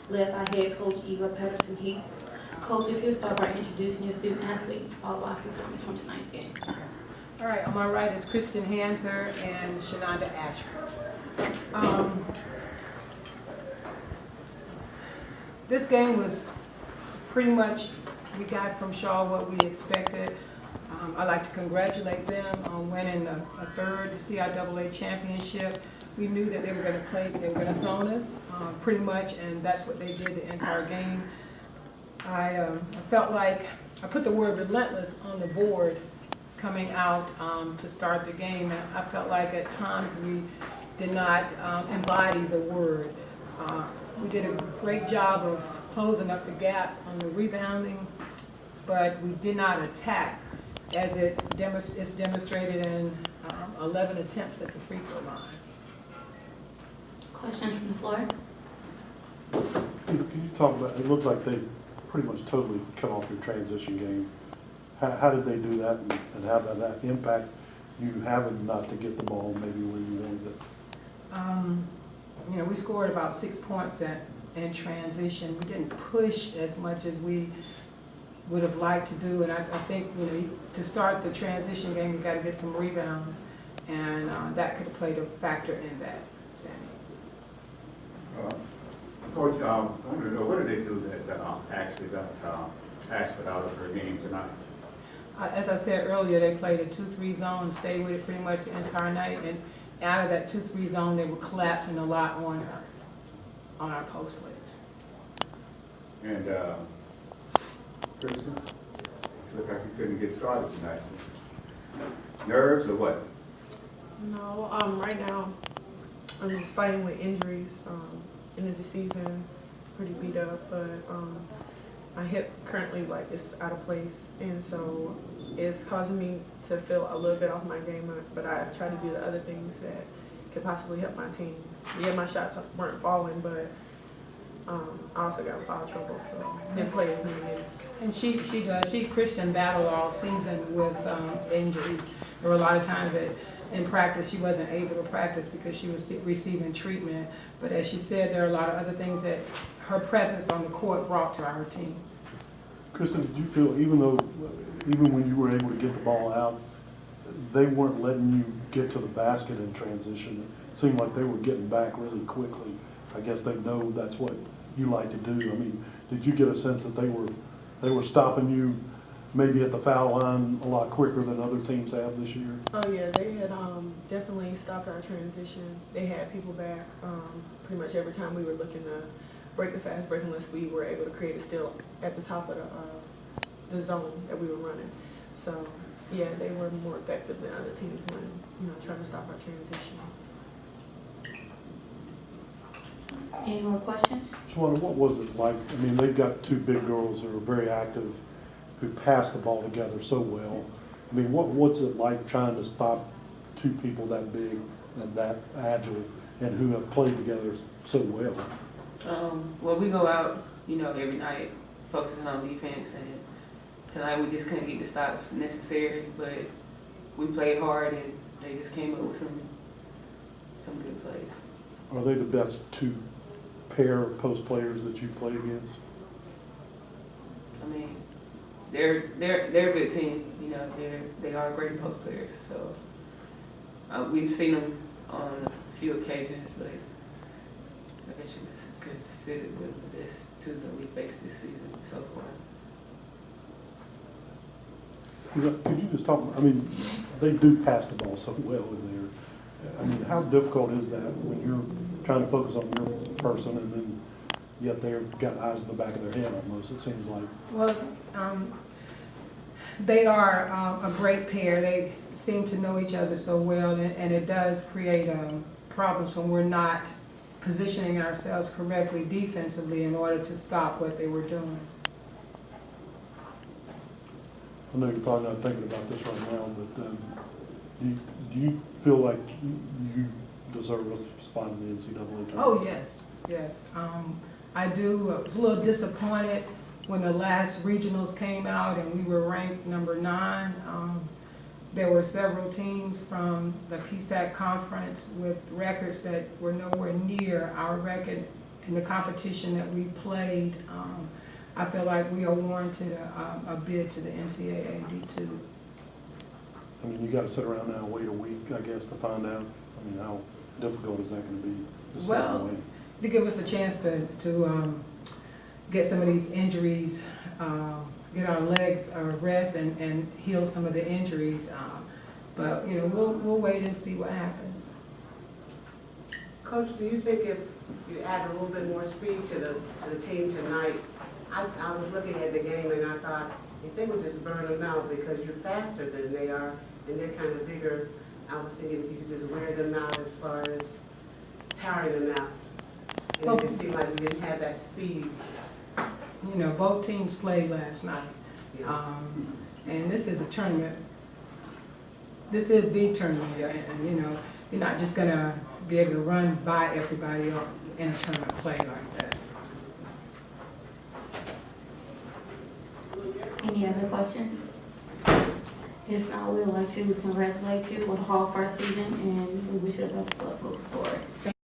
led by head coach Eva Patterson-Heath. Coach, if you'll start by introducing your student athletes, followed by a few comments from tonight's game. All right, on my right is Kristen Hanser and Shanonda Ashford. This game was pretty much, we got from Shaw what we expected. I'd like to congratulate them on winning a third CIAA championship. We knew that they were going to play, they were going to zone us pretty much, and that's what they did the entire game. I felt like I put the word relentless on the board coming out to start the game, and I felt like at times we did not embody the word. We did a great job of closing up the gap on the rebounding, but we did not attack as it's demonstrated in 11 attempts at the free throw line. Questions from the floor? Can you talk about, it looked like they pretty much totally cut off your transition game. How did they do that, and how did that impact you having not to get the ball maybe where you wanted it? You know, we scored about 6 points in transition. We didn't push as much as we would have liked to do, and I think to start the transition game, we got to get some rebounds, and that could have played a factor in that, Sammy. Coach, I want to know, what did they do that actually got Ashford out of her game tonight? As I said earlier, they played a 2-3 zone and stayed with it pretty much the entire night, and out of that 2-3 zone, they were collapsing a lot on our post players. And Kristen, it looked like you couldn't get started tonight. Nerves or what? No, right now I'm just fighting with injuries. End of the season, pretty beat up, but my hip currently like is out of place, and so it's causing me to feel a little bit off my game. But I try to do the other things that could possibly help my team. Yeah, my shots weren't falling, but I also got foul trouble, so didn't play as many minutes. And she does. Kristen battled all season with injuries. There were a lot of times that in practice she wasn't able to practice because she was receiving treatment. But as she said, there are a lot of other things that her presence on the court brought to our team. Kristen, did you feel, even when you were able to get the ball out, they weren't letting you get to the basket in transition? It seemed like they were getting back really quickly. I guess they know that's what you like to do. I mean, did you get a sense that they were stopping you maybe at the foul line a lot quicker than other teams have this year? Oh yeah, they had definitely stopped our transition. They had people back pretty much every time we were looking to break the fast break unless we were able to create a steal at the top of the zone that we were running. So yeah, they were more effective than other teams when trying to stop our transition. Any more questions? Shawana, what was it like? I mean, they've got two big girls that are very active, who pass the ball together so well. I mean, what's it like trying to stop two people that big and that agile and who have played together so well? Well, we go out, every night focusing on defense, and tonight we just couldn't get the stops necessary, but we played hard and they just came up with some good plays. Are they the best two pair of post players that you've played against? I mean, they're a good team. They are great post players. So we've seen them on a few occasions, but I guess you could consider them the best two that we faced this season so far. Could you just talk, I mean, they do pass the ball so well in there. I mean, how difficult is that when you're trying to focus on your person and then yet they've got eyes in the back of their head almost, it seems like? Well, they are a great pair. They seem to know each other so well, and it does create problems when we're not positioning ourselves correctly defensively in order to stop what they were doing. I know you're probably not thinking about this right now, but do you feel like you deserve a spot in the NCAA tournament? Oh, yes. I do. I was a little disappointed when the last regionals came out and we were ranked number 9. There were several teams from the PSAC conference with records that were nowhere near our record in the competition that we played, I feel like we are warranted a bid to the NCAA D2. I mean, you gotta sit around now and wait a week, I guess, to find out. I mean, how difficult is that gonna be? to sit and Well, wait? to give us a chance to get some of these injuries, get our legs a rest and heal some of the injuries. But, you know, we'll wait and see what happens. Coach, do you think if you add a little bit more speed to the team tonight, I was looking at the game and I thought, if they would just burn them out because you're faster than they are and they're kind of bigger, I was thinking if you could just wear them out as far as tiring them out. And it just seemed like we didn't have that speed. You know, both teams played last night. Yeah. And this is a tournament. This is the tournament, and you know, you're not just gonna be able to run by everybody in a tournament play like that. Any other questions? If not, we would like to congratulate you on the Hall first season and we wish you the best of luck moving forward.